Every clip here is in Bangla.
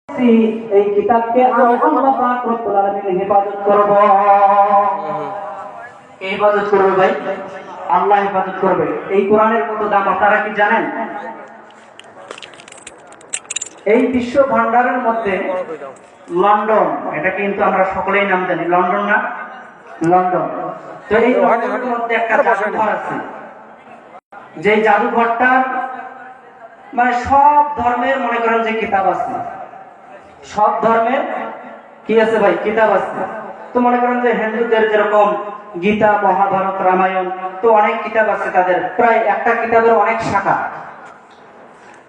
এই কিতাবকে আমি আল্লাহ পাক রব্বুল আলামিন হেফাজত করব। কে হেফাজত করবে ভাই? আল্লাহ হেফাজত করবে। এই কোরআনের কত দাম আপনারা কি জানেন? এই বিশ্ব ভান্ডারের মধ্যে লন্ডন, এটা কিন্তু আমরা সকলেই নাম জানি, লন্ডন না? লন্ডন। তো এই লন্ডনের মধ্যে একটা জাদুঘর আছে, যে জাদুঘরটা মানে সব ধর্মের মনে করেন যে কিতাব আছে, সব ধর্মের কি আছে ভাই? কিতাব আছে। তো মনে করেন যে হিন্দুদের যেরকম গীতা, মহাভারত, রামায়ণ, তো অনেক কিতাব আছে তাদের, প্রায় একটা কিতাবের অনেক শাখা।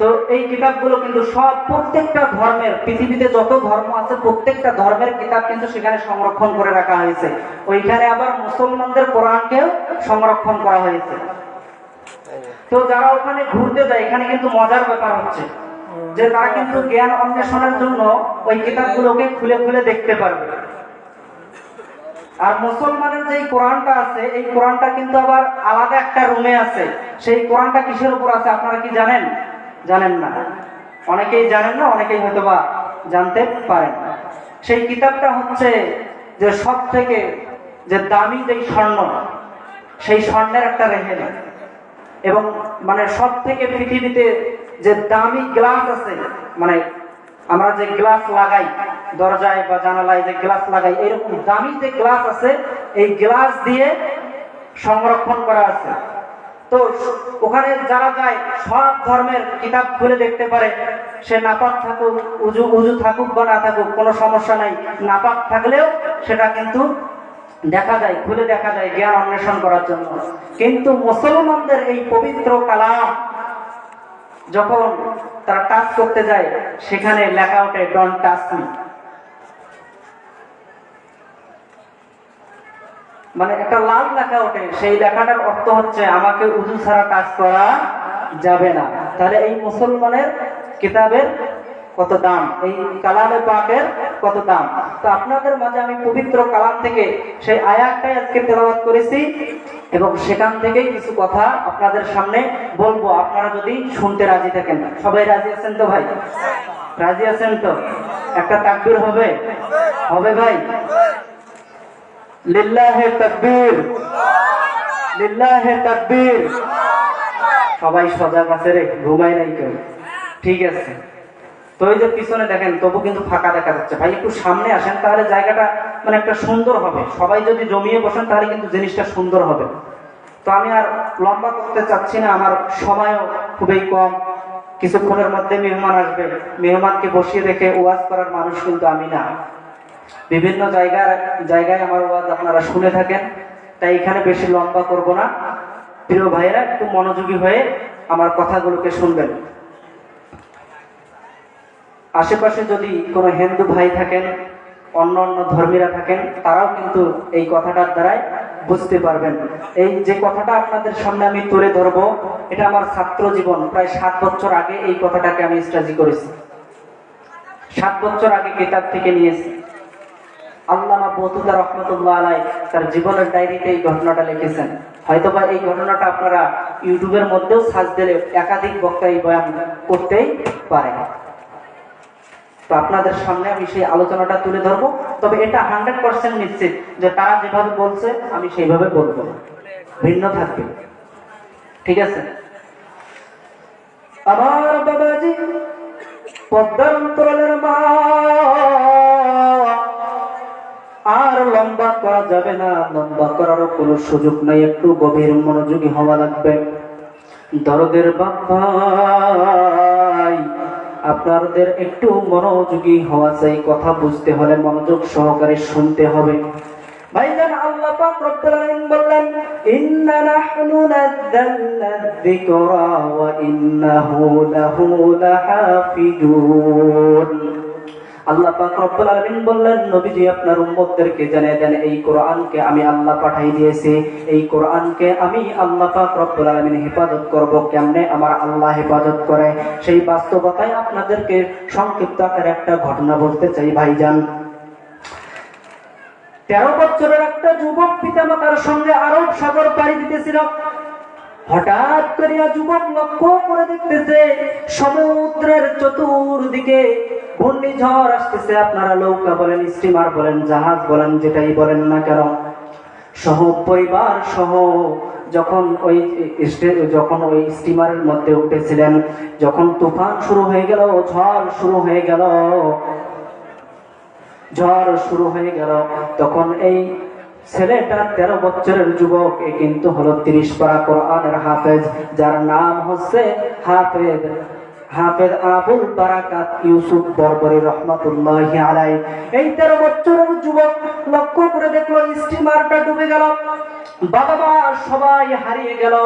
তো এই কিতাবগুলো কিন্তু সব প্রত্যেকটা ধর্মের, পৃথিবীতে যত ধর্ম আছে প্রত্যেকটা ধর্মের কিতাব কিন্তু সেখানে সংরক্ষণ করে রাখা হয়েছে। ওইখানে আবার মুসলমানদের কোরআনকেও সংরক্ষণ করা হয়েছে। তো যারা ওখানে ঘুরতে যায়, এখানে কিন্তু মজার ব্যাপার হচ্ছে যে তারা কিন্তু জ্ঞান অন্বেষণের জন্য ওই কিতাবগুলোকে খুলে খুলে দেখতে পারবে। আর মুসলমানের যে কোরআনটা আছে, এই কোরআনটা কিন্তু আবার আলাদা একটা রুমে আছে। সেই কোরআনটা কিসের উপর আছে আপনারা কি জানেন? জানেন না, অনেকেই জানেন না, অনেকেই হয়তো বা জানতে পারেন। সেই কিতাবটা হচ্ছে যে সব থেকে যে দামি যে স্বর্ণ, সেই স্বর্ণের একটা রেহেন, এবং মানে সব থেকে পৃথিবীতে যে দামি গ্লাস আছে, মানে আমরা যে গ্লাস লাগাই দরজায় বা জানালায়, যে গ্লাস লাগাই, এরকম দামি যে গ্লাস আছে, এই গ্লাস দিয়ে সংরক্ষণ করা আছে। তো ওখানে যারা যায় সব ধর্মের কিতাব খুলে দেখতে পারে। সে নাপাক থাকুক, উজু থাকুক বা না থাকুক, কোনো সমস্যা নাই। নাপাক থাকলেও সেটা কিন্তু দেখা যায়, খুলে দেখা যায় জ্ঞান অন্বেষণ করার জন্য। কিন্তু মুসলমানদের এই পবিত্র কালাম যখন তারা টাচ করতে যায়, সেখানে লেখা ওঠে ডোন্ট টাচ মি। মানে একটা লাল লেখা ওঠে, সেই লেখাটার অর্থ হচ্ছে আমাকে উযু ছাড়া টাচ করা যাবে না। তাহলে এই মুসলমানের কিতাবের কত দাম, এই কালামে পাকের কত দাম। তো আপনাদের মাঝে আমি পবিত্র কালাম থেকে সেই আয়াতটাই আজকে তেলাওয়াত করেছি, এবং সেখান থেকেই কিছু কথা আপনাদের সামনে বলবো, আপনারা যদি শুনতে রাজি থাকেন। সবাই রাজি আছেন তো ভাই? রাজি আছেন তো? একটা তাকবীর হবে? হবে ভাই? লিল্লাহে তাকবীর, লিল্লাহে তাকবীর। সবাই সজাগ আছে রে, ঘুমাই নাই কেউ? ঠিক আছে। তো এই যে পিছনে দেখেন, তবু কিন্তু ফাঁকা দেখা যাচ্ছে। ভাই একটু সামনে আসেন, তাহলে জায়গাটা মানে একটা সুন্দর হবে। সবাই যদি জমিয়ে বসেন তাহলে কিন্তু জিনিসটা সুন্দর হবে। তো আমি আর লম্বা করতে চাচ্ছি না, আমার সময়ও খুবই কম। কিছুক্ষণের মধ্যে মেহমান আসবে, মেহমানকে বসিয়ে রেখে ওয়াজ করার মানুষ কিন্তু আমি না। বিভিন্ন জায়গায় আমার ওয়াজ আপনারা শুনে থাকেন, তাই এখানে বেশি লম্বা করব না। প্রিয় ভাইয়েরা, একটু মনোযোগী হয়ে আমার কথাগুলোকে শুনবেন। আশেপাশে যদি কোনো হিন্দু ভাই থাকেন, অন্য অন্য ধর্মীরা থাকেন, তারাও কিন্তু এই কথাটার দ্বারাই বুঝতে পারবেন। এই যে কথাটা আপনাদের সামনে আমি তুলে ধরবো, এটা আমার ছাত্র জীবন, প্রায় 7 বছর আগে এই কথাটাকে আমি স্টাডি করেছি। 7 বছর আগে কিতাব থেকে নিয়েছি। আল্লামা বতুতা রহমতুল্লাহ আলাই তার জীবনের ডায়েরিতে এই ঘটনাটা লিখেছেন। হয়তোবা এই ঘটনাটা আপনারা ইউটিউবের মধ্যেও সার্চ দিলে একাধিক বক্তা এই বয়ান করতেই পারে। তো আপনাদের সামনে আমি সেই আলোচনাটা তুলে ধরবো, তবে এটা 100% নিশ্চিত যে তারা যেভাবে বলছে আমি সেইভাবে বলবো, ভিন্ন থাকবে। ঠিক আছে? আমার বাবাজি পদ্মার অন্তরালের মা, আর লম্বা করা যাবে না, লম্বা করারও কোনো সুযোগ নাই। একটু গভীর মনোযোগী হওয়া লাগবে। দরদের বাবা, আপনাদের একটু মনোযোগী হওয়া চাই। কথা বুঝতে হলে মনোযোগ সহকারে শুনতে হবে। ভাইজান, আল্লাহ পাক রব্বুল আলামিন বললেন, ইন্না নাহনু নাযালনা যিকরা ওয়া ইন্নাহু লাহু লাহাফিজুন। আল্লাহ পাক রব্বুল আলামিন বললেন, নবীজি আপনার উম্মতদেরকে জানিয়ে দেন, এই কোরআনকে আমি আল্লাহ পাঠিয়ে দিয়েছি। এই কোরআনকে আমি আল্লাহ পাক রব্বুল আলামিন হেফাজত করব। কেমনে আমার আল্লাহ হেফাজত করে, সেই বাস্তবতায় আপনাদেরকে সংক্ষিপ্ত আকারে একটা ঘটনা বলতে চাই। ভাইজান, 13 বছরের একটা যুবক পিতামাতার সঙ্গে আরব সাগর পাড়ি দিতেছিল। হঠাৎ করিয়া যুবক লক্ষ্য করে দেখতেছে সমুদ্রের চতুর্দিকে ঘূর্ণিঝড় আসতেছে, আপনারা নৌকা বলেন, স্টিমার বলেন, জাহাজ বলেন, যেটাই বলেন না কেন, সহ পরিবার সহ যখন ওই স্টিমারের মধ্যে উঠেছিলেন, যখন তুফান শুরু হয়ে গেল, ঝড় শুরু হয়ে গেল, তখন এই ছেলেটা 13 বছরের যুবক, এ কিন্তু হলো 30 পারা কোরআনের হাফেজ, যার নাম হচ্ছে হাফেজ আবুল বারাকাত ইউসুফ বরবরী রহমাতুল্লাহি আলাইহি। এই 13 বছরের যুবক লক্ষ্য করে দেখলো স্টিমারটা ডুবে গেল, বাবা মা সবাই হারিয়ে গেল।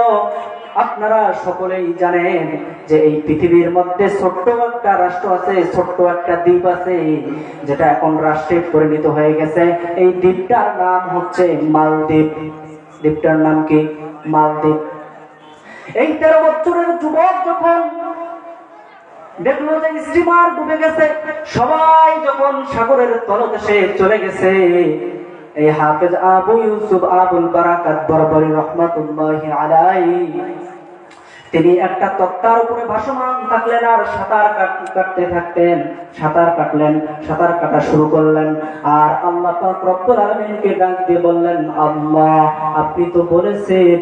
আপনারা সকলেই জানেন যে এই পৃথিবীর মধ্যে ছোট্ট একটা রাষ্ট্র আছে, ছোট্ট একটা দ্বীপ আছে, যেটা এখন রাষ্ট্রে পরিণত হয়ে গেছে। এই দ্বীপটার নাম হচ্ছে মালদ্বীপ। দ্বীপটার নাম কি? মালদ্বীপ। এই 13 বছরের যুবক যখন দেখলো যে স্টিমার ডুবে গেছে, সবাই যখন সাগরের তলদেশে চলে গেছে, এই হাফেজ আবু ইউসুফ আবুল বারাকাত বরবরী রহমাতুল্লাহি আলাইহি তিনি একটা তক্তার উপরে ভাসমান থাকলেন আর সাঁতার কাটলেন, সাঁতার কাটা শুরু করলেন। আর আল্লাহ পাক রব্বুল আলামিনকে ডাক দিয়ে বললেন, আল্লাহ, আপনি তো বলেছেন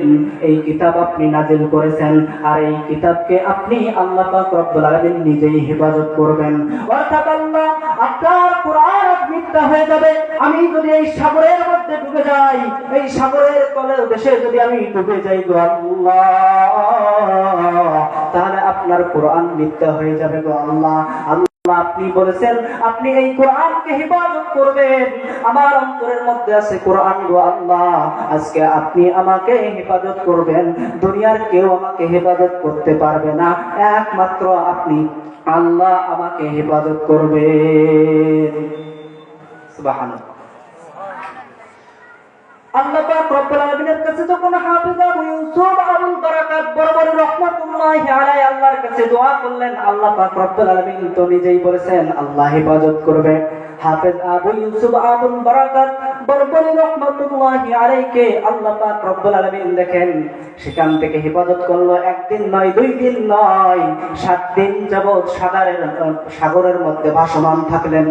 এই কিতাব আপনি নাজিল করেছেন, আর এই কিতাবকে আপনি আল্লাহ পাক রব্বুল আলামিন নিজেই হেফাজত করবেন। অর্থাৎ আল্লাহ, আপনার কোরআন মিথ্যা হয়ে যাবে। আমি যদি এই সাগরের মধ্যে ডুবে যাই, এই সাগরের তলের দেশে যদি আমি ডুবে যাই গো আল্লাহ, তাহলে আপনার কোরআন মিথ্যা হয়ে যাবে গো আল্লাহ। আল্লাহ, আপনি বলেছেন আপনি এই কোরআনকে হেফাজত করবেন, আমার অন্তরের মধ্যে আছে কোরআন গো আল্লাহ, আজকে আপনি আমাকে হেফাজত করবেন, দুনিয়ার কেউ আমাকে হেফাজত করতে পারবে না, একমাত্র আপনি আল্লাহ আমাকে হেফাজত করবেন। সুবহানাল্লাহ। আল্লাহ পাক রব্বুল আলামিনের কাছে যখন হাফেজ আবু ইউসুফ আবুল বারাকাত বরবরী রাহমাতুল্লাহি আলাইহি আল্লাহর কাছে দোয়া করলেন, আল্লাহ পাক রব্বুল আলামিন তো নিজেই বলেছেন আল্লাহ হেফাজত করবে। হাফেজ আবু ইউসুফ আবুল বারাকাত বরবরী রাহমাতুল্লাহি আলাইহিকে আল্লাহ পাক রব্বুল আলামিন দেখেন সেখান থেকে হেফাজত করলো। একদিন নয়, 2 দিন নয়, 7 দিন যাবত সাগরের মধ্যে ভাসমান থাকলেন।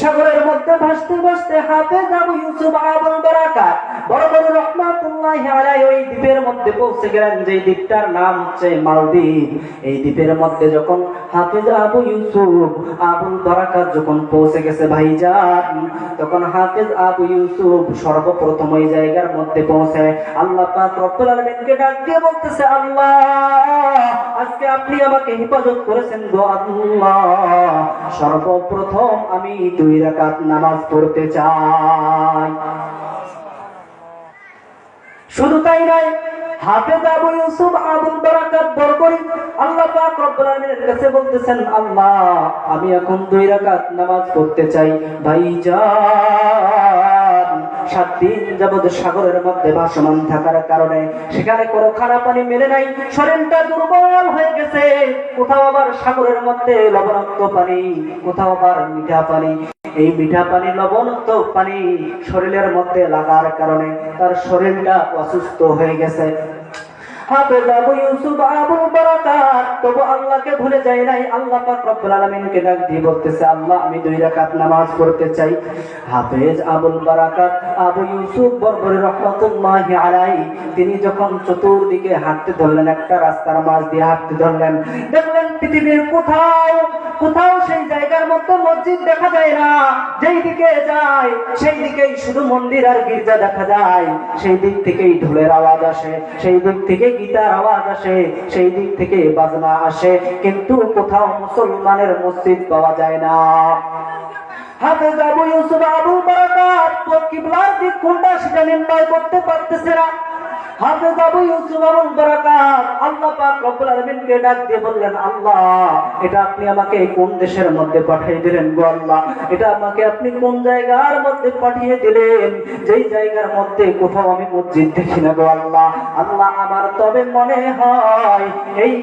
সাগরের মধ্যে ভাসতে ভাসতে হাফেজ আবু ইউসুফ আবুল বারাকাত বরবরী রাহমাতুল্লাহি আলাইহি ওই দ্বীপের মধ্যে পৌঁছে গেলেন, যে দ্বীপটার নাম হচ্ছে মালদ্বীপ। এই দ্বীপের মধ্যে যখন হাফেজ আবু ইউসুফ আবুল বারাকাত যখন পৌঁছে গেছে ভাইজান, তখন হাফেজ আবু ইউসুফ সর্বপ্রথম ওই জায়গার মধ্যে পৌঁছে আল্লাহ পাক রব্বুল আলামিনকে ডাক দিয়ে বলতেছে, আল্লাহ, আজকে আপনি আমাকে হেফাজত করেছেন গো আল্লাহ, সর্বপ্রথম আমি 2 রাকাত নামাজ পড়তে চাই। শুধু তাই নয়, হাফেজ আবু ইউসুফ আবুল বারাকাত বরবরী আল্লাহ পাক রব্বুল আলামিনের কাছে বলতেছেন, আল্লাহ, আমি এখন 2 রাকাত নামাজ পড়তে চাই। ভাইজান, 7 দিন যাবত সাগরের মধ্যে ভাসমান থাকার কারণে সেখানে কোনো খানা পানি মেলে নাই, শরীরটা দুর্বল হয়ে গেছে। কোথাও আবার সাগরের মধ্যে লবণাক্ত পানি, কোথাও আবার মিঠা পানি। এই মিঠা পানি, লবণাক্ত পানি শরীরের মধ্যে লাগার কারণে তার শরীরটা অসুস্থ হয়ে গেছে। হাফেজ আবু ইউসুফ আবুল বারাকাত তবু আল্লাহকে ভুলে যায় নাই। আল্লাহ পাক রব্বুল আলামিনকে ডাক দিয়ে বলতেছে, আল্লাহ, আমি 2 রাকাত নামাজ পড়তে চাই। হাফেজ আবুল বারাকাত আবু ইউসুফ বরবরী রাহমাতুল্লাহি আলাইহি তিনি যখন চতুর্দিকে হাঁটতে ধরলেন, একটা রাস্তার মাঝ দিয়ে হাঁটতে ধরলেন, দেখলেন পৃথিবীর কোথাও সেই জায়গার মধ্যে মসজিদ দেখা যায় না। যেই দিকে যায় সেই দিকেই শুধু মন্দির আর গির্জা দেখা যায়। সেই দিক থেকেই ঢোলের আওয়াজ আসে, সেই দিক থেকে গীতার আওয়াজ আসে, সেই দিক থেকে বাজনা আসে, কিন্তু কোথাও মুসলমানের মসজিদ পাওয়া যায় না। হাফেজ আবু ইউসুফ আবুল বারাকাত কিবলার দিক কোনটা সেটা নির্ণয় করতে পারতেছে না। হাফেজ আবু ইউসুফ আবুল বারাকাত আল্লাহ পাক রব্বুল আলামিনকে ডাক দিয়ে বললেন, আল্লাহ, এটা আপনি আমাকে কোন দেশের মধ্যে পাঠিয়ে দিলেন গো আল্লাহ? এটা আমাকে আপনি কোন জায়গার মধ্যে পাঠিয়ে দিলেন যেই জায়গার মধ্যে কোথাও আমি মসজিদ দেখি না গো আল্লাহ? আল্লাহ, আমার তবে মনে হয় এই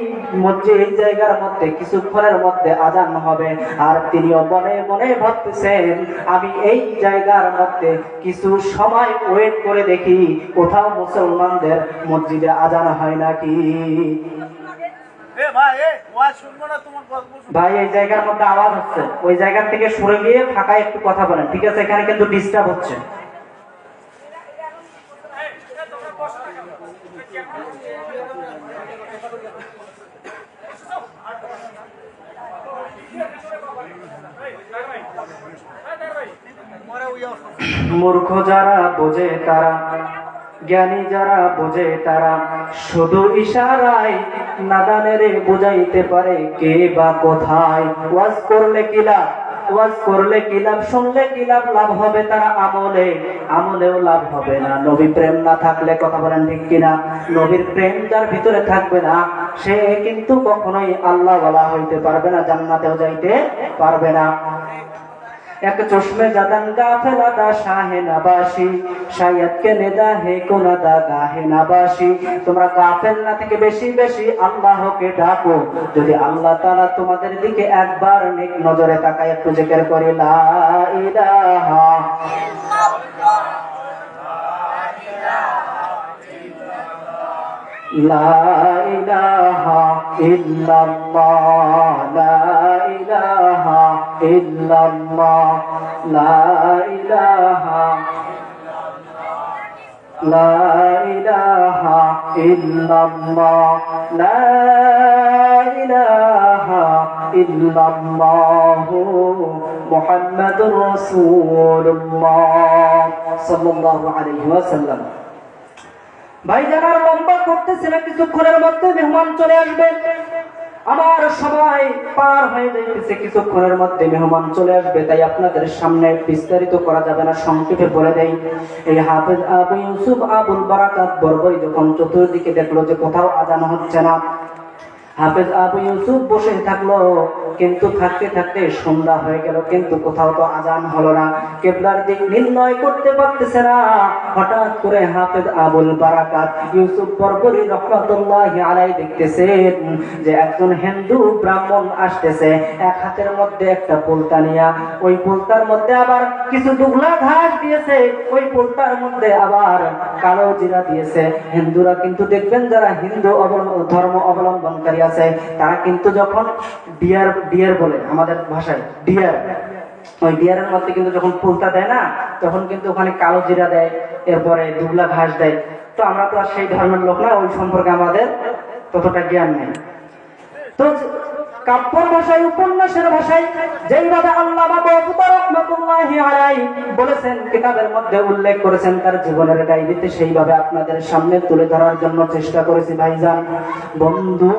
জায়গার মধ্যে কিছুক্ষণের মধ্যে আজান হবে, আর তিনিও মনে মনে ভাবতেছেন আমি এই জায়গার মধ্যে কিছু সময় ওয়েট করে দেখি কোথাও মুসলমানদের মসজিদে আজান হয় নাকি। ভাই এই জায়গার মধ্যে আওয়াজ হচ্ছে, ওই জায়গা থেকে সরে গিয়ে ফাঁকায় একটু কথা বলেন, ঠিক আছে? এখানে কিন্তু ডিস্টার্ব হচ্ছে। মূর্খ যারা বোঝে তারা, জ্ঞানী যারা বোঝে তারা, শুধু ইশারায় নাদানের বুঝাইতে পারে কে বা কোথায়। ওয়াজ করলে কি লাভ, ওয়াজ করলে কি লাভ, শুনলে কি লাভ, লাভ হবে তারা আমলে, আমলেও লাভ হবে না। নবী প্রেম না থাকলে, কথা বলেন ঠিক কিনা, নবীর প্রেম যার ভিতরে থাকবে না সে কিন্তু কখনোই আল্লাহ ওয়ালা হইতে পারবে না, জান্নাতেও যাইতে পারবে না। এক চশমে জাদান গাফেলা দা শাহে নাবাসি, শায়াত কে নেদা হে কোনাদা গাহে নাবাসি। তোমরা গাফেল না থেকে বেশি বেশি আল্লাহকে ডাকো। যদি আল্লাহ তাআলা তোমাদের দিকে একবার নেক নজরে তাকায়, একটু জিকির করে লা ইলাহা লা ইলাহা ইল্লাল্লাহ, লা ইলাহা ইল্লাল্লাহ, লা ইলাহা লা ইলাহা ইল্লাল্লাহ, লা ইলাহা ইল্লাল্লাহ মুহাম্মাদুর রাসূলুল্লাহ সাল্লাল্লাহু আলাইহি ওয়াসাল্লাম। ভাই যারা লম্বা করতেছে না, কিছুক্ষণের মধ্যে মেহমান চলে আসবে। আমার সময় পার হয়ে যাইতেছে, কিছুক্ষণের মধ্যে মেহমান চলে আসবে, তাই আপনাদের সামনে বিস্তারিত করা যাবে না, সংক্ষেপে বলে দেই। এই হাফেজ আবু ইউসুফ আবুল বারাকাত বরবই যখন চতুর্দিকে দেখলো যে কোথাও আজান হচ্ছে না, হাফেজ আবু ইউসুফ বসে থাকলো, কিন্তু থাকতে থাকতে সন্ধ্যা হয়ে গেল, কিন্তু কোথাও তো আজান হলো না, কিবলার দিক নির্ণয় করতে পারতেছে না। হঠাৎ করে হাফেজ আবুল বারাকাত ইউসুফ বরবরি রহমাতুল্লাহি আলাইহি দেখতেছেন যে একজন হিন্দু ব্রাহ্মণ আসতেছে, এক হাতের মধ্যে একটা পোলতা নিয়া, ওই পোলতার মধ্যে আবার কিছু দুগলা ঘাস দিয়েছে, ওই পোলতার মধ্যে আবার কালো জিরা দিয়েছে। হিন্দুরা কিন্তু দেখবেন যারা হিন্দু ধর্ম অবলম্বনকারী আছে তারা কিন্তু যখন ডিয়ার বলে আমাদের ভাষায় ডিয়ার, ওই ডিয়ারের মধ্যে কিন্তু যখন পোলতা দেয় না, তখন কিন্তু ওখানে কালো জিরা দেয়, এরপরে দুগলা ঘাস দেয়। তো আমরা তো আর সেই ধর্মের লোক না, ওই সম্পর্কে আমাদের ততটা জ্ঞান নেই। তো কাব্যর ভাষায়, উপন্যাসের ভাষায় যেইভাবে আল্লামা মাহফুজ রহমাতুল্লাহি আলাইহি বলেছেন, কিতাবের মধ্যে উল্লেখ করেছেন তার জীবনের ডায়েরিতে, সেইভাবে আপনাদের সামনে তুলে ধরার জন্য চেষ্টা করেছি। ভাইজান বন্ধু,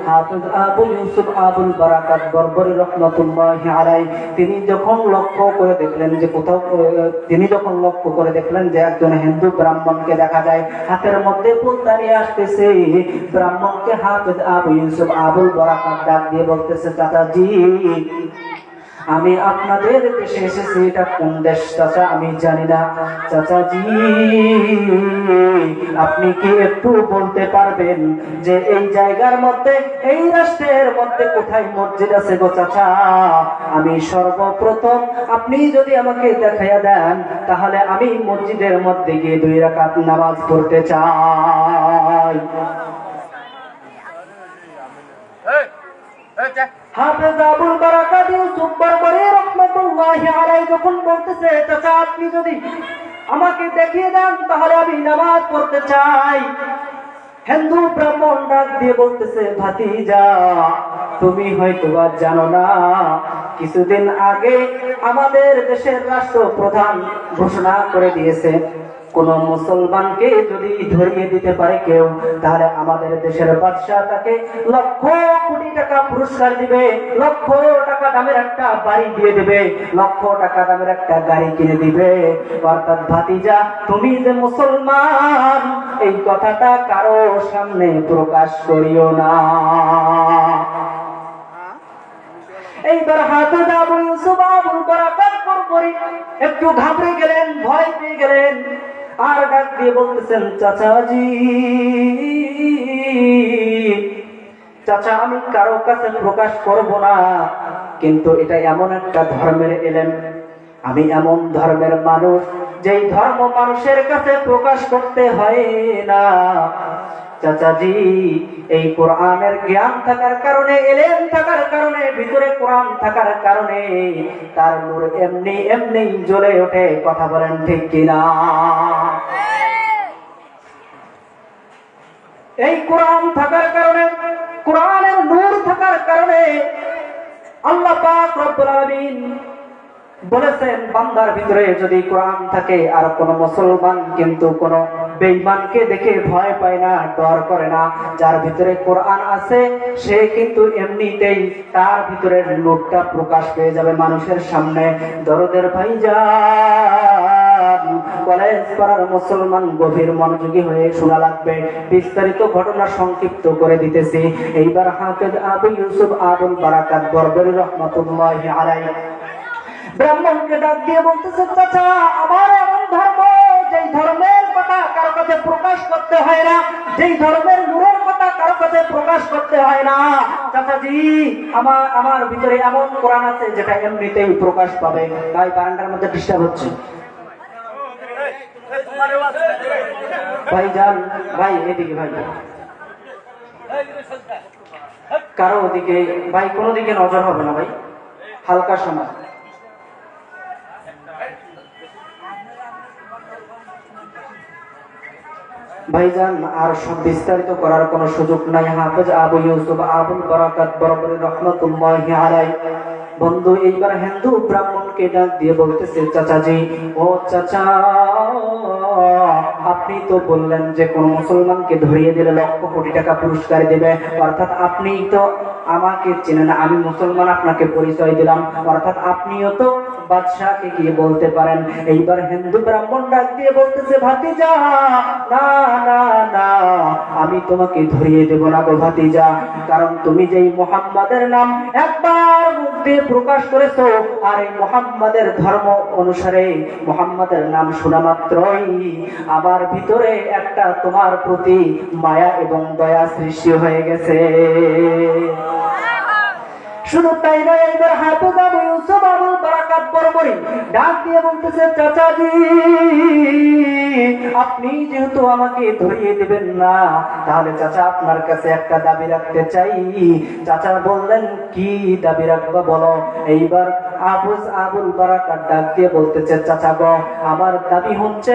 হাফেজ আবু ইউসুফ আবুল বারাকাত বরবরি রহমাতুল্লাহি আলাইহি তিনি যখন লক্ষ্য করে দেখলেন যে একজন হিন্দু ব্রাহ্মণকে দেখা যায় হাতের মধ্যে পোলতা নিয়ে আসতেছে, ব্রাহ্মণকে হাফেজ আবু ইউসুফ আবুল বারাকাত ডাক দিয়ে বলতেছে, চাচাজি আমি আপনাদের দেশে এসেছি, এটা কোন দেশ চাচা আমি জানি না, চাচাজি আপনি কি একটু বলতে পারবেন যে এই জায়গার মধ্যে, এই রাষ্ট্রের মধ্যে কোথায় মসজিদ আছে গো চাচা? আমি সর্বপ্রথম আপনি যদি আমাকে দেখাইয়া দেন তাহলে আমি মসজিদের মধ্যে গিয়ে 2 রাকাত নামাজ পড়তে চাই। হাফেজ আবুল বারাকাত ইউসুফ বরবরি রাহমাতুল্লাহি আলাইহি যখন বলতেছে, চাচা আপনি যদি আমাকে দেখিয়ে দেন তাহলে আমি নামাজ পড়তে চাই, হিন্দু ব্রাহ্মণ ডাক দিয়ে বলতেছে, ভাতিজা তুমি হয়তো জানো না, কিছুদিন আগে আমাদের দেশের রাষ্ট্রপ্রধান ঘোষণা করে দিয়েছে কোন মুসলমানকে যদি ধরিয়ে দিতে পারে কেউ, তাহলে আমাদের দেশের বাদশাহ তাকে লক্ষ কোটি টাকা পুরস্কার দিবে, লক্ষ টাকা দামের একটা বাড়ি দিয়ে দিবে, লক্ষ টাকা দামের একটা গাড়ি কিনে দিবে। অর্থাৎ ভাতিজা তুমি যে মুসলমান এই কথাটা কারো সামনে প্রকাশ করিও না। এইবার হাফেজ আবু ইউসুফ আবুল বারাকাত বরবরি একটু ঘাবড়ে গেলেন, ভয় পেয়ে গেলেন, আর ডাক দিয়ে বলতেছেন, চাচাজি চাচা আমি কারো কাছে প্রকাশ করব না, কিন্তু এটা এমন একটা ধর্মের এলেম, আমি এমন ধর্মের মানুষ যেই ধর্ম মানুষের কাছে প্রকাশ করতে হয় না। চাচাজি এই কোরআনের জ্ঞান থাকার কারণে, ইলম থাকার কারণে, ভিতরে কোরআন থাকার কারণে তার নূর এমনি এমনি জ্বলে ওঠে। কথা বলেন ঠিক কিনা? এই কোরআন থাকার কারণে, কোরআনের নূর থাকার কারণে আল্লাহ পাক রব্বুল আলামিন বলেছেন, বান্দার ভিতরে যদি কোরআন থাকে, আর কোন মুসলমান কিন্তু কোন বেঈমানকে দেখে ভয় পায় না, ডর করে না। যার ভিতরে কোরআন আছে সে কিন্তু এমনিতেই তার ভিতরের লোকটা প্রকাশ পেয়ে যাবে মানুষের সামনে। দরদের ভাইজান, কলেজ পাড়ার মুসলমান গভীর মনোযোগী হয়ে শোনা লাগবে। বিস্তারিত ঘটনা সংক্ষিপ্ত করে দিতেছি। এইবার হাফেজ আবু ইউসুফ আবুল বারাকাত বরবরী রাহমাতুল্লাহি আলাইহি ব্রাহ্মণকে ডাক দিয়ে বলতেছে, চাচা আমার এমন ধর্ম, যেই ধর্মের কথা কারো কাছে প্রকাশ করতে হয় না, যেই ধর্মের নূরের কথা কারো কাছে প্রকাশ করতে হয় না। চাচাজি আমার ভিতরে এমন কোরআন আছে যেটা এমনিতেই প্রকাশ পাবে। ভাই বারান্দার মধ্যে ডিস্টার্ব হচ্ছে। ভাই যান, ভাই এদিকে, ভাই কারো ওদিকে, ভাই কোনো দিকে নজর হবে না, ভাই হালকা শোনা। ভাইজান আর সব বিস্তারিত করার কোনো সুযোগ নাই। হাফেজ আবু ইউসুফ আবুল বারাকাত বরবরী রাহমাতুল্লাহি আলাইহি বন্ধু এইবার হিন্দু ব্রাহ্মণকে ডাক দিয়ে বলতেছে, চাচাজি ও চাচা, আপনি তো বললেন যে কোন মুসলমানকে ধরিয়ে দিলে লক্ষ কোটি টাকা পুরস্কার দেবে, অর্থাৎ আপনি তো আমাকে চেনেন, আমি মুসলমান, আপনাকে পরিচয় দিলাম, অর্থাৎ আপনিও তো বাদশাহকে গিয়ে বলতে পারেন। এইবার হিন্দু ব্রাহ্মণ ডাক দিয়ে বলতেছে, ভাতিজা না না না, আমি তোমাকে ধরিয়ে দেব না গো ভাতিজা, কারণ তুমি যেই মুহাম্মাদের নাম একবার মুখ দিয়ে প্রকাশ করেছো, আর এই মুহাম্মাদের ধর্ম অনুসারে মুহাম্মাদের নাম শোনা মাত্রই আমার ভিতরে একটা তোমার প্রতি মায়া এবং দয়া সৃষ্টি হয়ে গেছে। শুধু তাই নয়, এবার হাফেজ আবু ইউসুফ আবুল বারাকাত বরবরী ডাক দিয়ে বলতেছে, চাচাজি আপনি যেহেতু আমাকে ধরিয়ে দিবেন না, তাহলে চাচা আপনার কাছে একটা দাবি রাখতে চাই। চাচা বললেন, কি দাবি রাখবা বলো। এইবার আবুল বারাকাত ডাক দিয়ে বলতেছে, চাচা গো, আমার দাবি হচ্ছে,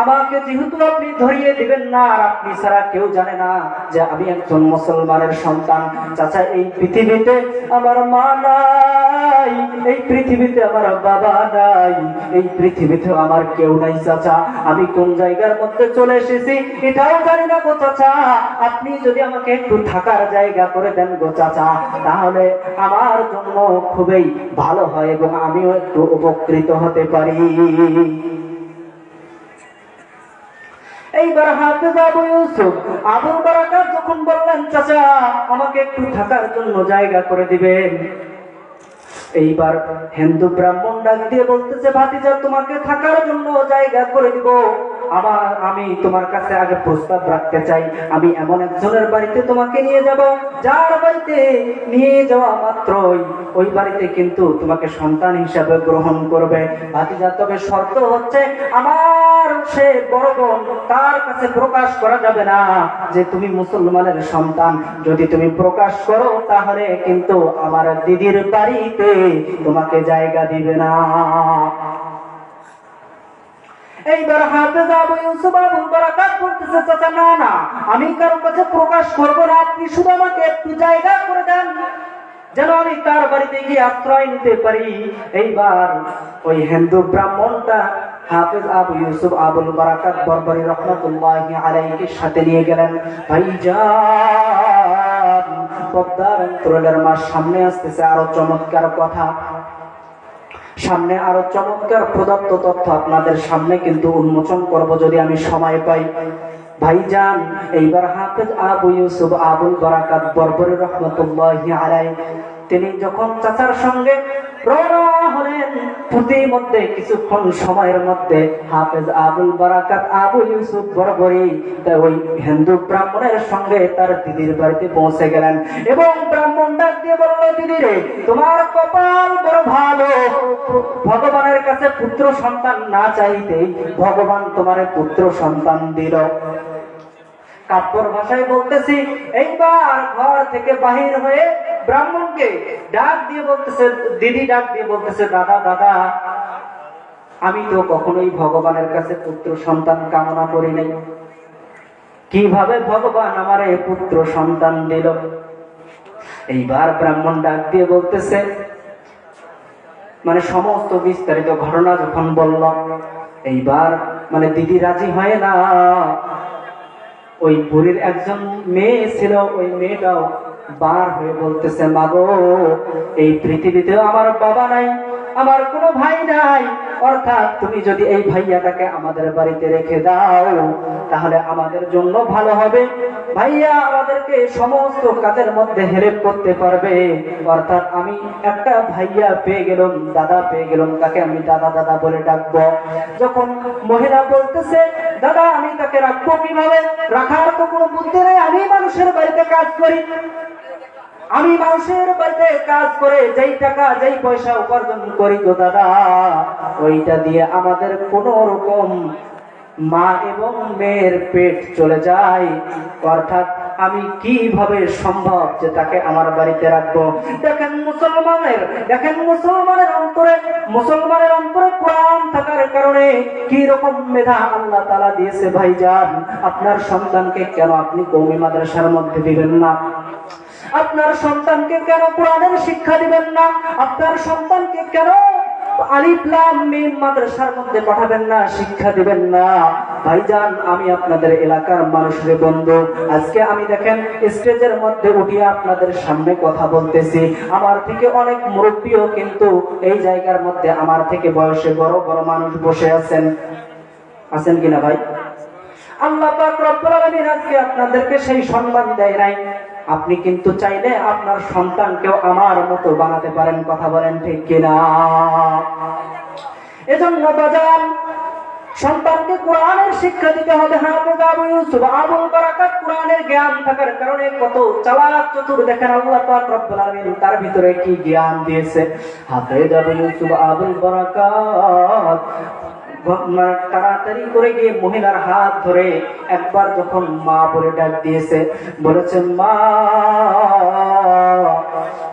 আমাকে যেহেতু আপনি ধরিয়ে দিবেন না, আর আপনি ছাড়া কেউ জানে না যে আমি একজন মুসলমানের সন্তান। চাচা এই পৃথিবীতে আমার মা নাই, এই পৃথিবীতে আমার বাবা নাই, এই পৃথিবীতে আমার কেউ নাই। চাচা আমি কোন জায়গার মধ্যে চলে এসেছি এটাও জানি না গো চাচা, আপনি যদি আমাকে একটু থাকার জায়গা করে দেন গো চাচা, তাহলে আমার জন্য খুবই ভালো হয় এবং আমিও একটু উপকৃত হতে পারি। এইবার হাফেজ আবু ইউসুফ আবুল বারাকাত যখন বললেন, চাচা আমাকে একটু থাকার জন্য জায়গা করে দিবেন, এইবার হিন্দু ব্রাহ্মণ ডাক দিয়ে বলতেছে, ভাতিজা তোমাকে থাকার জন্য জায়গা করে দিব, আবার আমি তোমার কাছে আগে প্রস্তাব রাখতে চাই। আমি এমন একজনের বাড়িতে তোমাকে নিয়ে যাব, যার বাড়িতে নিয়ে যাওয়া মাত্রই ওই বাড়িতে কিন্তু তোমাকে সন্তান হিসাবে গ্রহণ করবে। ভাতিজা তবে শর্ত হচ্ছে, আমার সে বড় বোন, তার কাছে প্রকাশ করা যাবে না যে তুমি মুসলমানের সন্তান। যদি তুমি প্রকাশ করো তাহলে কিন্তু আমার দিদির বাড়িতে তোমাকে জায়গা দিবে না। এইবার হাফেজ আবু ইউসুফ আবুল বারাকাত বলতেছে, চাচা না না, আমি কারো কাছে প্রকাশ করব না, আপনি শুধু আমাকে একটু জায়গা করে দেন যেন আমি তার বাড়িতে গিয়ে আশ্রয় নিতে পারি। এইবার ওই হিন্দু ব্রাহ্মণটা হাফেজ আবু ইউসুফ আবুল বারাকাত বরবরী রাহমাতুল্লাহি আলাইহির সাথে নিয়ে গেলেন। ভাইজান পদ্মার অন্তরালের মাস সামনে আসতেছে, আরো চমৎকার কথা, সামনে আরো চমৎকার প্রদত্ত তথ্য আপনাদের সামনে কিন্তু উন্মোচন করব যদি আমি সময় পাই। ভাইজান এইবার হাফেজ আবু ইউসুফ আবুল বারাকাত বরবরী রাহমাতুল্লাহি আলাইহি তিনি যখন চাচার সঙ্গে রওনা হলেন, প্রতিমধ্যে কিছুক্ষণ সময়ের মধ্যে হাফেজ আবুল বারাকাত আবু ইউসুফ বরবরী ওই হিন্দু ব্রাহ্মণের সঙ্গে তার দিদির বাড়িতে পৌঁছে গেলেন এবং ব্রাহ্মণ ডাক দিয়ে বলল, দিদি রে, তোমার কপাল বড় ভালো, ভগবানের কাছে পুত্র সন্তান না চাইতেই ভগবান তোমার পুত্র সন্তান দিল। কাব্যর ভাষায় বলতেছি, এইবার ঘর থেকে বাহির হয়ে ব্রাহ্মণকে ডাক দিয়ে বলতেছে, দিদি ডাক দিয়ে বলতেছে, দাদা দাদা, আমি তো কখনোই ভগবানের কাছে পুত্র সন্তান কামনা করি নাই, কিভাবে ভগবান আমারে পুত্র সন্তান দিল? এইবার ব্রাহ্মণ ডাক দিয়ে বলতেছে, মানে সমস্ত বিস্তারিত ঘটনা যখন বলল, এইবার মানে দিদি রাজি হয় না। ওই বুড়ির একজন মেয়ে ছিল, ওই মেয়েটাও বার হয়ে বলতেছে, মাগো, এই পৃথিবীতে আমার বাবা নাই, আমার কোনো ভাই নাই, অর্থাৎ তুমি যদি এই ভাইয়াটাকে আমাদের বাড়িতে রেখে দাও তাহলে আমাদের জন্য ভালো হবে। ভাইয়া আমাদেরকে সমস্ত কাজের মধ্যে হেল্প করতে পারবে, অর্থাৎ আমি একটা ভাইয়া পেয়ে গেলাম, দাদা পেয়ে গেলাম, তাকে আমি দাদা দাদা বলে ডাকবো। যখন মহিলা বলতেছে, দাদা আমি তাকে রাখবো কিভাবে, রাখার তো কোনো বুদ্ধি নেই, আমি মানুষের বাড়িতে কাজ করি, আমি মানুষের বাড়িতে কাজ করে যেই টাকা যেই পয়সা উপার্জন করি গো দাদা, ওইটা দিয়ে আমাদের কোন রকম মা এবং মেয়ের পেট চলে যায়, অর্থাৎ আমি কিভাবে সম্ভব যে তাকে আমার বাড়িতে রাখবো? দেখেন মুসলমানের অন্তরে কোরআন থাকার কারণে কি রকম মেধা আল্লাহ তাআলা দিয়েছে। ভাইজান, আপনার সন্তানকে কেন আপনি কওমি মাদ্রাসার মধ্যে দিবেন না? আপনার সন্তানকে কেন কোরআনের শিক্ষা দিবেন না? আপনার সন্তানকে কেন আলিফ লাম মিম মাদ্রাসার মধ্যে পাঠাবেন না, শিক্ষা দিবেন না? ভাইজান, আমি আপনাদের এলাকার মানুষের বন্ধু, আজকে আমি দেখেন স্টেজের মধ্যে উঠিয়ে আপনাদের সামনে কথা বলতেছি, আমার থেকে অনেক মুরব্বীও কিন্তু এই জায়গার মধ্যে আমার থেকে বয়সে বড় বড় মানুষ বসে আছেন কিনা ভাই? আল্লাহ পাক রব্বুল আলামিন আজকে আপনাদেরকে সেই সম্মান দেয় নাই। আপনি কিন্তু চাইলে আপনার সন্তানকেও আমার মতো বানাতে পারেন, কথা বলেন ঠিক কিনা? এজন্য বাজান, সন্তানকে কোরআনের শিক্ষা দিতে হবে। হাফেজ আবু ইউসুফ আবুল বারাকাত কোরআনের জ্ঞান থাকার কারণে কত চালাক চতুর, দেখেন আল্লাহ পাক রব্বুল আলামিন তার ভিতরে কি জ্ঞান দিয়েছে। হাফেজ আবু ইউসুফ আবুল বারাকাত তাড়াতাড়ি করে গিয়ে মহিলার হাত ধরে একবার যখন মা বলে ডাক দিয়েছে, বলেছে, মা,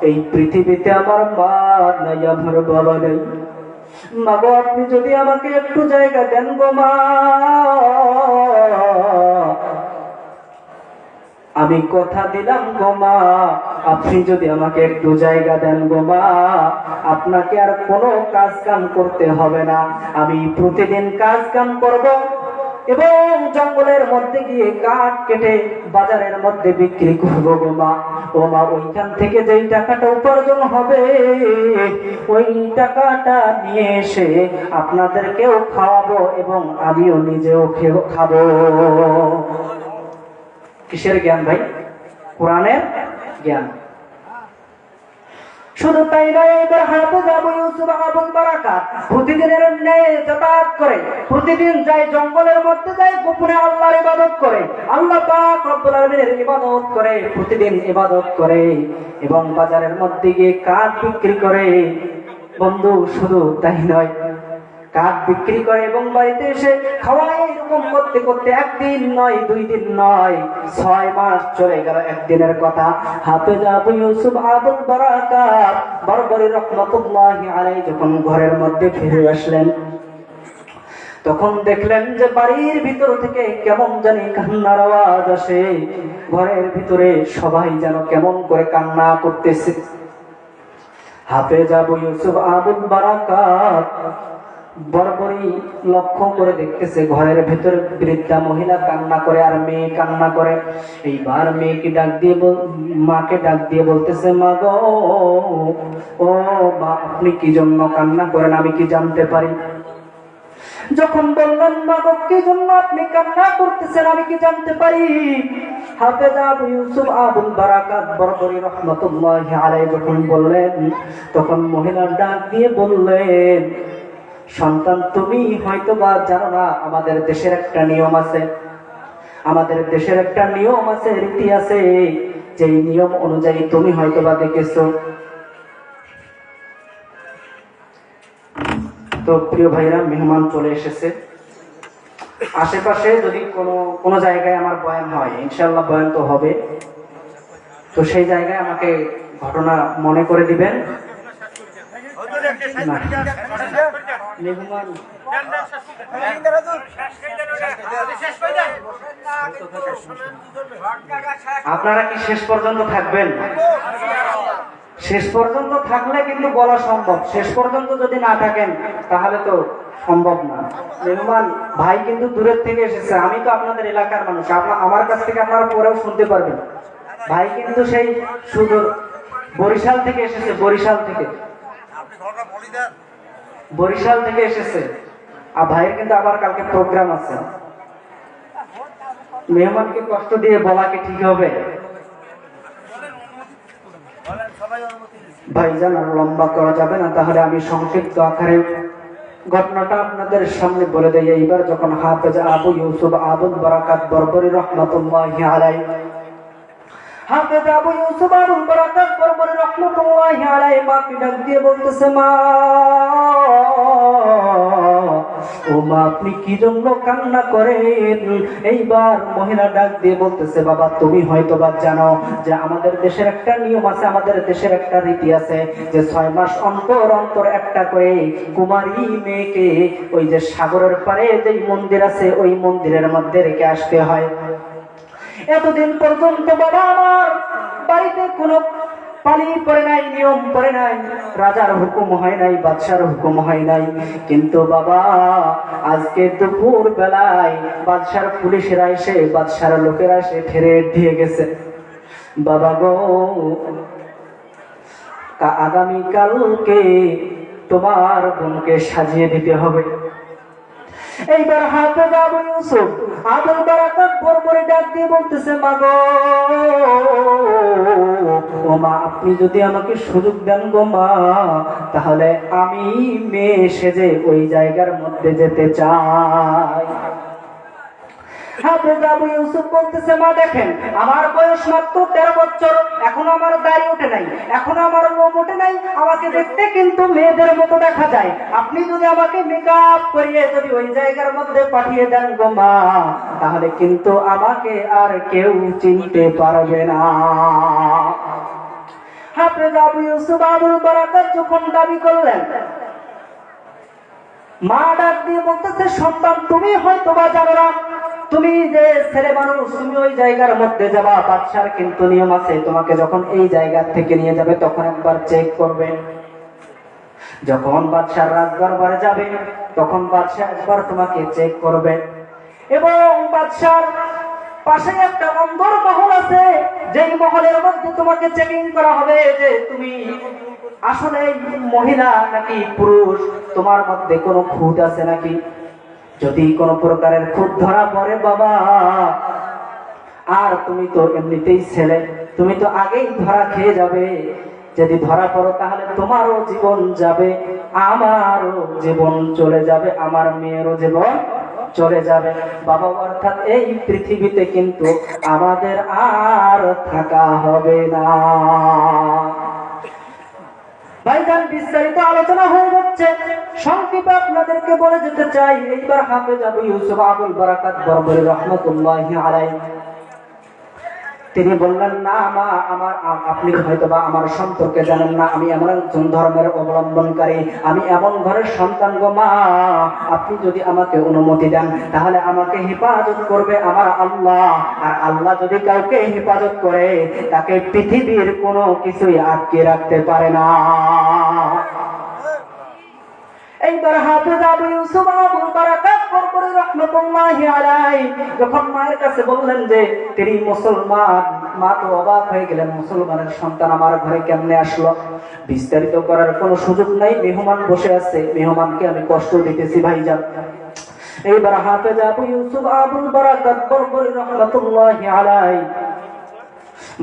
এই পৃথিবীতে আমার মা নাই, আমার বাবা নেই, মা গো, আপনি যদি আমাকে একটু জায়গা দেন গো মা, আমি কথা দিলাম গো মা, আপনি যদি আমাকে একটু জায়গা দেন গো মা, আপনাকে আর কোনো কাজ কাম করতে হবে না, আমি প্রতিদিন কাজ কাম করব এবং জঙ্গলের মধ্যে গিয়ে কাঠ কেটে বাজারের মধ্যে বিক্রি করব গো মা। ও মা, ওইখান থেকে যেই টাকাটা উপার্জন হবে ওই টাকাটা নিয়ে এসে আপনাদেরকেও খাওয়াবো এবং আমিও নিজেও খাবো। কিসের জ্ঞান ভাই? কোরআনের জ্ঞান। শুধু তাই নয়, এবার হাফেজ আবু ইউসুফ আবুল বারাকাত প্রতিদিনের ন্যায় যাতায়াত করে, প্রতিদিন যায় জঙ্গলের মধ্যে, যায় গোপনে আল্লাহর ইবাদত করে, আল্লাহ পাক রব্বুল আলামিনের ইবাদত করে, প্রতিদিন ইবাদত করে এবং বাজারের মধ্যে গিয়ে কাঠ বিক্রি করে। বন্ধু, শুধু তাই নয়, কাঠ বিক্রি করে এবং বাড়িতে এসে খাওয়ায়। এরকম করতে করতে একদিন নয়, 2 দিন নয়, 6 মাস চলে গেল। একদিনের কথা, হাফেজ আবু ইউসুফ আবুল বারাকাত বরবরি রহমাতুল্লাহি আলাইহি যখন ঘরের মধ্যে ফিরে আসলেন, তখন দেখলেন যে বাড়ির ভিতর থেকে কেমন জানি কান্নার আওয়াজ আসে। ঘরের ভিতরে সবাই যেন কেমন করে কান্না করতেছে। হাফেজ আবু ইউসুফ আবুল বারাকাত বরাবরই লক্ষ্য করে দেখতেছে ঘরের ভেতরে বৃদ্ধা মহিলা কান্না করে আর মেয়ে কান্না করে। এইবার মেয়েকে ডাক দিয়ে মাকে ডাক দিয়ে বলতেছে, মা গো, ও মা, আপনি কি জন্য কান্না করেন, আমি কি জানতে পারি? যখন বললেন, মা গো, কি জন্য আপনি কান্না করতেছেন, আমি কি জানতে পারি? হাফেজ আবু ইউসুফ আবুল বারাকাত বরবরি রহমাতুল্লাহি আলাইহি যখন বললেন, তখন মহিলা ডাক দিয়ে বললেন, সন্তান, তুমি হয়তো বা জানো না, আমাদের দেশের একটা নিয়ম আছে, আমাদের দেশের একটা নিয়ম আছে, রীতি আছে, যে নিয়ম অনুযায়ী তুমি হয়তো বা দেখেছো। তো প্রিয় ভাইরা, মেহমান চলে এসেছে, আশেপাশে যদি কোনো জায়গায় আমার বয়ান হয়, ইনশাআল্লাহ বয়ান তো হবে, তো সেই জায়গায় আমাকে ঘটনা মনে করে দিবেন। আপনারা কি শেষ পর্যন্ত থাকবেন? শেষ পর্যন্ত থাকলে কিন্তু বলা সম্ভব, শেষ পর্যন্ত যদি না থাকেন তাহলে তো সম্ভব না। মেহমান ভাই কিন্তু দূরের থেকে এসেছে, আমি তো আপনাদের এলাকার মানুষ, আমার কাছ থেকে আপনারা পরেও শুনতে পারবেন। ভাই কিন্তু সেই সুদূর বরিশাল থেকে এসেছে, বরিশাল থেকে এসেছে। আর ভাইয়ের কিন্তু আবার কালকে প্রোগ্রাম আছে। মেহমানকে কষ্ট দিয়ে বলা কি ঠিক হবে? ভাইজান আর লম্বা করা যাবে না, তাহলে আমি সংক্ষিপ্ত আকারে ঘটনাটা আপনাদের সামনে বলে দেই। এইবার যখন হাফেজ আবু ইউসুফ আবুল বারাকাত বরবরী রাহমাতুল্লাহি আলাইহি, হাফেজ আবু ইউসুফ আবুল বারাকাত বরবরী রাহমাতুল্লাহি আলাইহি মাকে ডাক দিয়ে বলতেছে, মা ও মা, আপনি কি জন্য কান্না করেন? এইবার মহিলা ডাক দিয়ে বলতেছে, বাবা তুমি হয়তো বা জানো যে আমাদের দেশের একটা নিয়ম আছে, আমাদের দেশের একটা রীতি আছে যে 6 মাস অন্তর অন্তর একটা করে কুমারী মেয়েকে ওই যে সাগরের পারে যে মন্দির আছে ওই মন্দিরের মধ্যে রেখে আসতে হয়। এতদিন পর্যন্ত বাবা আমার বাড়িতে কোনো পালি পড়ে নাই, নিয়ম পড়ে নাই, রাজার হুকুম হয় নাই, বাদশার হুকুম হয় নাই। কিন্তু বাবা আজকে দুপুর বেলায় বাদশার পুলিশেরা এসে, বাদশার লোকেরা এসে ফেরে দিয়ে গেছে, বাবা গো আগামী কালকে তোমার বোনকে সাজিয়ে দিতে হবে। এইবার হাফেজ আবু ইউসুফ আবুল বারাকাত বরবরী ডাক দিয়ে বলতেছে, মা গো, ও মা, আপনি যদি আমাকে সুযোগ দেন গো মা, তাহলে আমি মেয়ে সেজে ওই জায়গার মধ্যে যেতে চাই। হাফেজ আবু ইউসুফ বলতেছে, মা দেখেন আমার বয়স মাত্র 13 বছর, এখনো আমার দাড়ি ওঠে নাই, এখনো আমার লোম ওঠে নাই, আমাকে দেখতে কিন্তু মেয়েদের মতো দেখা যায়। আপনি যদি আমাকে মেকআপ করিয়ে যদি ওই জায়গার মধ্যে পাঠিয়ে দেন গো মা, তাহলে কিন্তু আমাকে আর কেউ চিনতে পারবে না। হাফেজ আবু ইউসুফ আবুল বারাকাত যখন দাবি করলেন, মা ডাক দিয়ে বলতেছে, সন্তান তুমি হয়তো বা জানো না, তুমি যে ছেলে মানুষ, তুমি ওই জায়গার মধ্যে যাবা, বাদশার কিন্তু নিয়ম আছে, তোমাকে যখন এই জায়গা থেকে নিয়ে যাবে তখন একবার চেক করবে। যখন বাদশার রাজদরবারে যাবে তখন বাদশা একবার তোমাকে চেক করবে, এবং বাদশার পাশে একটা অন্দর মহল আছে, যেই মহলের মধ্যে তোমাকে চেকিং করা হবে যে তুমি আসলে মহিলা নাকি পুরুষ, তোমার মধ্যে কোনো খুঁত আছে নাকি। যদি কোনো প্রকারের খুঁত ধরা পড়ে বাবা, আর তুমি তো এমনিতেই ছেলে, তুমি তো আগেই ধরা খেয়ে যাবে। যদি ধরা পড়ো তাহলে তোমারও জীবন যাবে, আমারও জীবন চলে যাবে, আমার মেয়েরও জীবন চলে যাবে বাবা। অর্থাৎ এই পৃথিবীতে কিন্তু আমাদের আর থাকা হবে না। ভাইজান বিস্তারিত আলোচনা হয়ে যাচ্ছে, সংক্ষেপে আপনাদেরকে বলে যেতে চাই। এইবার হাফেজ আবু ইউসুফ আবুল বারাকাত বরবরী রাহমাতুল্লাহি আলাইহি তিনি বললেন, না মা, আপনি হয়তো বা আমার সম্পর্কে জানেন না, আমি এমন একজন ধর্মের অবলম্বনকারী, আমি এমন ঘরের সন্তান গো মা, আপনি যদি আমাকে অনুমতি দেন তাহলে আমাকে হেফাজত করবে আমার আল্লাহ, আর আল্লাহ যদি কাউকে হেফাজত করে তাকে পৃথিবীর কোনো কিছুই আটকে রাখতে পারে না। এইবার হাফেজ আবু ইউসুফ আবুল বারাকাত বরবরী রাহমাতুল্লাহি আলাইহি যখন মায়ের কাছে বললেন যে তিনি মুসলমান, মা তো অবাক হয়ে গেলেন, মুসলমানের সন্তান আমার ঘরে কেমনে আসলো। বিস্তারিত করার কোনো সুযোগ নাই, মেহমান বসে আছে, মেহমানকে আমি কষ্ট দিতেছি ভাইজান। এইবার হাফেজ আবু ইউসুফ আবুল বারাকাত বরবরী রাহমাতুল্লাহি আলাইহি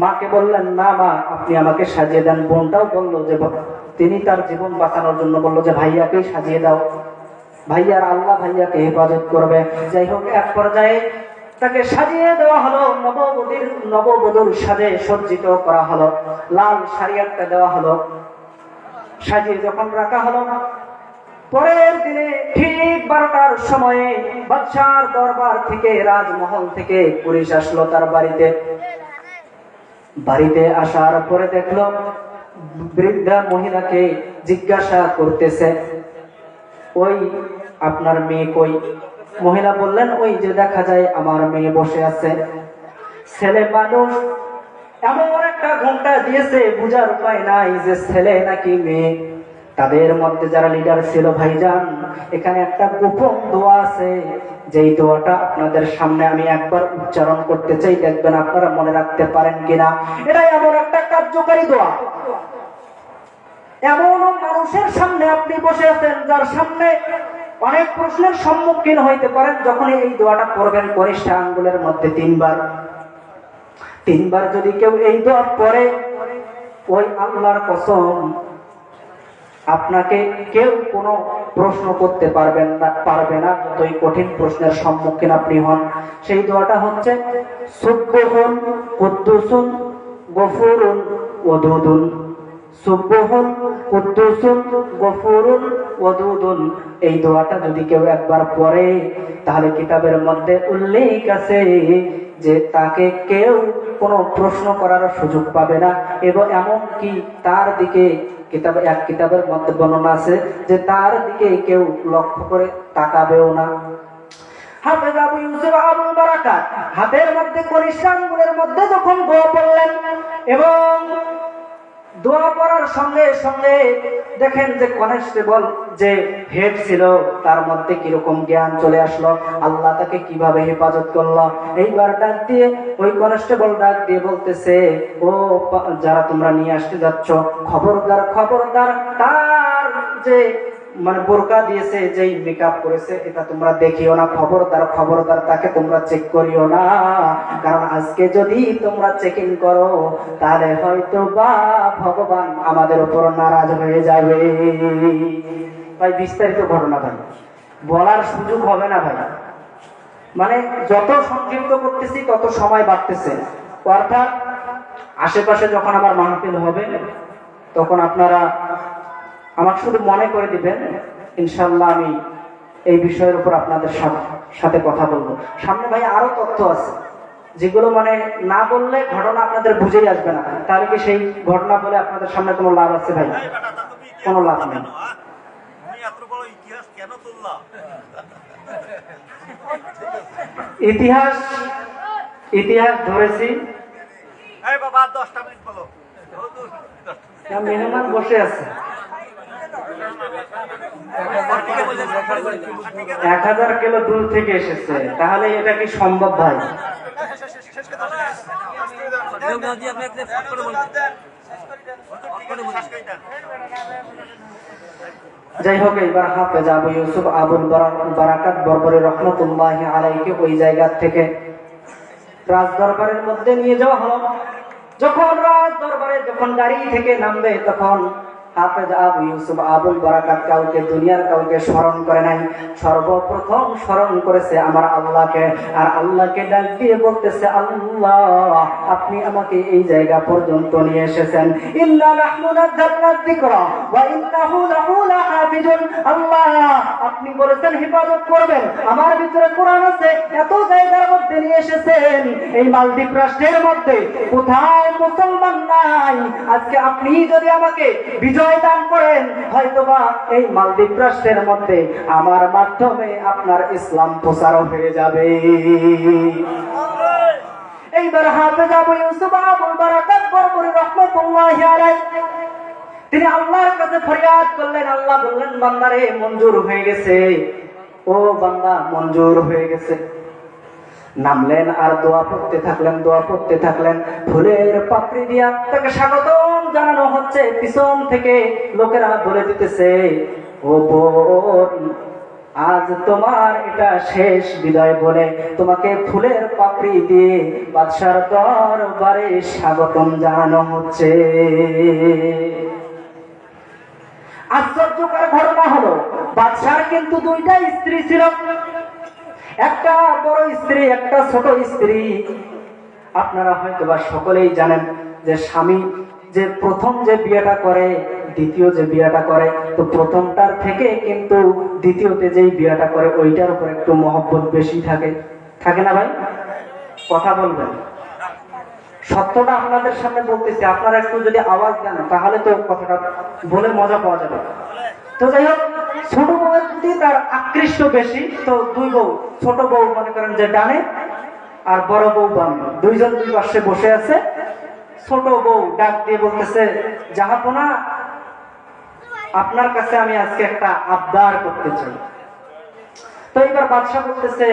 মাকে বললেন, না মা, আপনি আমাকে সাজিয়ে দেন। বোনটাও বললো যে, তিনি তার জীবন বাঁচানোর জন্য বললো যে ভাইয়াকে সাজিয়ে দাও, ভাইয়ার আল্লাহ ভাইয়াকে হেফাজত করবে। যাই হোক, এক পর্যায়ে তাকে সাজিয়ে দেওয়া হলো, নববধূর সাজে সজ্জিত করা হলো, লাল শাড়ি একটা দেওয়া হলো, সাজিয়ে যখন রাখা হলো, পরের দিনে ঠিক 12টার সময়ে বাদশার দরবার থেকে, রাজমহল থেকে পুলিশ আসলো তার বাড়িতে। বাড়িতে আসার পরে দেখলো বৃদ্ধা মহিলাকে জিজ্ঞাসা করতেছে, ওই আপনার মেয়ে কই? মহিলা বললেন, ওই যে দেখা যায় আমার মেয়ে বসে আছে। ছেলে মানুষ এমন একটা ঘন্টা দিয়েছে, বুঝার উপায় নাই যে ছেলে নাকি মেয়ে। তাদের মধ্যে যারা লিডার ছিল, ভাইজান এখানে একটা গোপন দোয়া আছে, যেই দোয়াটা আপনাদের সামনে আমি একবার উচ্চারণ করতে চাই, দেখবেন আপনারা মনে রাখতে পারেন কিনা। এটাই এমন একটা কার্যকারী দোয়া। এমন মানুষের সামনে আপনি বসে আছেন যার সামনে অনেক প্রশ্নের সম্মুখীন হইতে পারেন, যখন এই দোয়াটা করবেন কনিষ্ঠ আঙ্গুলের মধ্যে 3 বার যদি কেউ এই দোয়া পড়ে, ওই আল্লাহর কসম আপনাকে কেউ কোনো প্রশ্ন করতে পারবে না, যতই কঠিন প্রশ্নের সম্মুখীন আপনি হন। সেই দোয়াটা হচ্ছে সুবহুন কুদ্দুসুন গফুরুন ওয়াদুদুন, সুবহুন কুদ্দুসুন গফুরুন ওয়াদুদুন। এই দোয়াটা যদি কেউ একবার পড়ে, তাহলে কিতাবের মধ্যে উল্লেখ আছে যে তাকে কেউ কোনো প্রশ্ন করার সুযোগ পাবে না, এবং এমনকি তার দিকে কিতাবের মধ্যে বর্ণনা আছে যে তার দিকে কেউ লক্ষ্য করে তাকাবেও না। হাফেজ আবু ইউসুফ আবুল বারাকাত হাতের মধ্যে কনিষ্ঠ আঙ্গুলের মধ্যে যখন দোয়া পড়লেন, এবং দোয়া পড়ার সঙ্গে সঙ্গে দেখেন যে কনস্টেবল যে হেড ছিল তার মধ্যে কিরকম জ্ঞান চলে আসলো, আল্লাহ তাকে কিভাবে হেফাজত করলো। এইবার ডাক দিয়ে ওই কনস্টেবল ডাক দিয়ে বলতেছে, ও যারা তোমরা নিয়ে আসতে যাচ্ছ, খবরদার খবরদার, তার যে মানে বোরকা দিয়েছে, যেই মেকআপ করেছে, এটা তোমরা দেখিও না, খবরদার খবরদার, তাকে তোমরা চেক করিও না। কারণ আজকে যদি তোমরা চেকিং করো, তাহলে হয়তো বা ভগবান আমাদের উপর নারাজ হয়ে যাবে। ভাই বিস্তারিত ঘটনা ভাই বলার সুযোগ হবে না ভাই, মানে যত সংক্ষিপ্ত করতেছি তত সময় বাড়তেছে। অর্থাৎ আশেপাশে যখন আমার মাহফিল হবে, তখন আপনারা আমাকে শুধু মনে করে দিবেন, ইনশাল্লাহ আমি এই বিষয়ের উপর আপনাদের সাথে কথা বলবো। সামনে ভাই আরো তথ্য আছে, যেগুলো মানে না বললে ঘটনা আপনাদের বুঝেই আসবে না। তাহলে কি সেই ঘটনা বলে আপনাদের সামনে কোনো লাভ আছে ভাই? কোনো লাভ নেই। ইতিহাস ধরেছি। মেহমান বসে আছে, 1000 কিলো দূর থেকে এসেছে, তাহলে এটা কি সম্ভব ভাই? যাই হোক, এবার হাফেজ আবু ইউসুফ আবুল বারাকাত বরবরী রহমতুল্লাহি আলাইহি ওই জায়গা থেকে রাজ দরবারের মধ্যে নিয়ে যাওয়া হলো। যখন রাজ দরবারে যখন গাড়ি থেকে নামবে, তখন হাফেজ আবু ইউসুফ আবুল বারাকাত কাউকে, দুনিয়ার কাউকে স্মরণ করে নাই, সর্বপ্রথম স্মরণ করেছে আমার আল্লাহকে। আর আল্লাহকে ডাক দিয়ে বলতেছে, আল্লাহ আপনি আমাকে এই জায়গা পর্যন্ত নিয়ে এসেছেন, ইন্না নাহনু নাযালনা যিকরা ওয়া ইন্নাহু লাহু লাহাফিজুন। আল্লাহ আপনি বলেছেন হেফাজত করবেন, আমার ভিতরে কোরআন আছে, এত জায়গার মধ্যে নিয়ে এসেছেন, এই মালদ্বীপ রাষ্ট্রের মধ্যে কোথাও মুসলমান নাই। আজকে আপনি যদি আমাকে বিজয় দান করেন, হয়তোবা এই মালদ্বীপ রাষ্ট্রের মধ্যে আমার মাধ্যমে আপনার ইসলাম প্রচার হয়ে যাবে। এইবার হাফেজ আবু ইউসুফ আবুল বারাকাত বরবরী রাহমাতুল্লাহি আলাইহি তিনি আল্লাহর কাছে ফরিয়াদ করলেন। আল্লাহ বললেন, বান্দারে মঞ্জুর হয়ে গেছে, ও বান্দা মঞ্জুর হয়ে গেছে। নামলেন আর দোয়া পড়তে থাকলেন। ফুলের পাপড়ি দিয়া তাকে স্বাগতম জানানো হচ্ছে। পিছন থেকে লোকেরা বলে দিতেছে, ও বোন, আজ তোমার এটা শেষ বিদায় বলে তোমাকে ফুলের পাপড়ি দিয়ে বাদশার দরবারে স্বাগতম জানানো হচ্ছে। আশ্চর্যকর ঘটনা হলো, বাদশার কিন্তু 2টা স্ত্রী ছিল, একটা বড় স্ত্রী, একটা ছোট স্ত্রী। আপনারা হয়তো বা সকলেই জানেন যে স্বামী যে প্রথম যে বিয়েটা করে, দ্বিতীয় যে বিয়াটা করে, তো প্রথমটার থেকে কিন্তু দ্বিতীয়তে যেই বিয়াটা করে ওইটার উপর একটু মহব্বত বেশি থাকে, থাকে না ভাই? কথা বলবেন। সত্যটা আপনাদের সামনে বলতেছি, আপনারা একটু যদি আওয়াজ দেন তাহলে তো কথাটা বলে মজা পাওয়া যাবে। তো যাই হোক, ছোট বউয়ের প্রতি তার আকৃষ্ট বেশি। তো দুই বউ, ছোট বউ মনে করেন যে ডানে আর বড় বউ বামে, দুইজন দুই পাশে বসে আছে। ছোট বউ ডাক দিয়ে বলতেছে, জাহাপনা, আপনার কাছে আমি আজকে একটা আবদার করতে চাই। তো এবার বাদশা বলতেছে,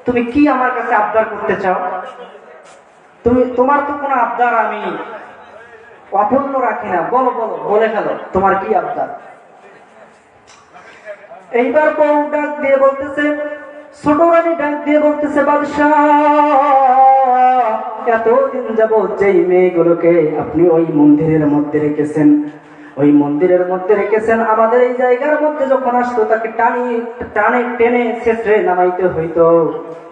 তুমি কি আমার কাছে আবদার করতে চাও? তোমার তো কোনো আবদার আমি অপূর্ণ রাখি না, বলো বলো, বলে ফেলো, তোমার কি আবদার? এইবার বউ ডাক দিয়ে বলতেছে, ছোট রানী ডাক দিয়ে বলতেছে, বাদশাহ, এতদিন যাবত যেই মেয়েগুলোকে আপনি ওই মন্দিরের মধ্যে রেখেছেন, ওই মন্দিরের মধ্যে রেখেছেন, আমাদের এই জায়গার মধ্যে যখন আসতো তাকে টানে টেনে ছেঁচড়ে নামাইতে হইতো,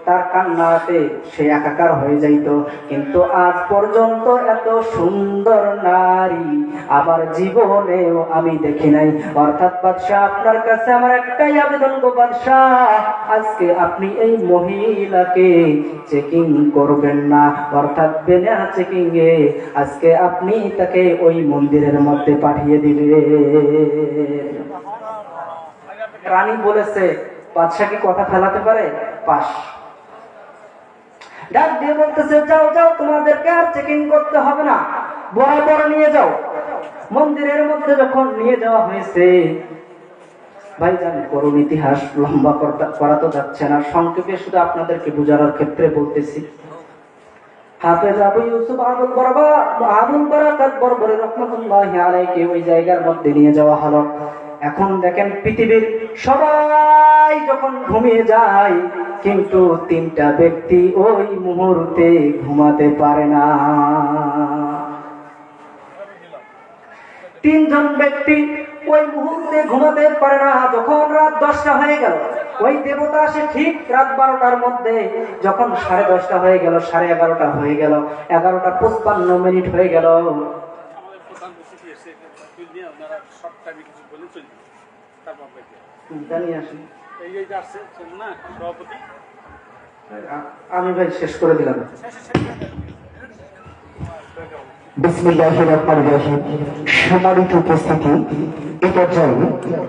তার কান্নাতে সে একাকার হয়ে যাইত। কিন্তু আজ পর্যন্ত এত সুন্দর নারী আমার জীবনেও আমি দেখি নাই। অর্থাৎ বাদশাহ, আপনার কাছে আমার একটাই আবেদন গো বাদশাহ, আজকে আপনি এই মহিলাকে চেকিং করবেন না, অর্থাৎ বিনা চেকিং এ আজকে আপনি তাকে ওই মন্দিরের মধ্যে পাঠিয়ে দিলেন। রানী বলেছে, বাদশাহ কি কথা ফেলাতে পারে? পাস। ডাক দিয়ে বলতেছে, যাও যাও, তোমাদেরকে আর চেকিং করতে হবে না, বরাবর নিয়ে যাও। মন্দিরের মধ্যে যখন নিয়ে যাওয়া হয়েছে, ভাইজান করুণ ইতিহাস লম্বা করা তো যাচ্ছে না, সংক্ষেপে শুধু আপনাদেরকে বোঝানোর ক্ষেত্রে বলতেছি। হাফেজ আবু ইউসুফ আবুল বারাকাত বরবরী রাহমাতুল্লাহি আলাইহি ওই জায়গার মধ্যে নিয়ে যাওয়া হলো। এখন দেখেন, পৃথিবীর সবাই যখন ঘুমিয়ে যায়, কিন্তু তিনটা ব্যক্তি ওই মুহূর্তে ঘুমাতে পারে না। তিনজন ব্যক্তি ওই মুহূর্তে ঘুমাতে পারে না। যখন রাত 10টা হয়ে গেল, ওই দেবতা আসে ঠিক রাত 12টার মধ্যে। যখন 10:30 হয়ে গেল, 11:30 হয়ে গেল, 11:55 হয়ে গেল, আমি ভাই শেষ করে দিলাম। বিসমিল্লাহির রহমানির রহিম। সম্মানিত উপস্থিতি, এ পর্যায়ে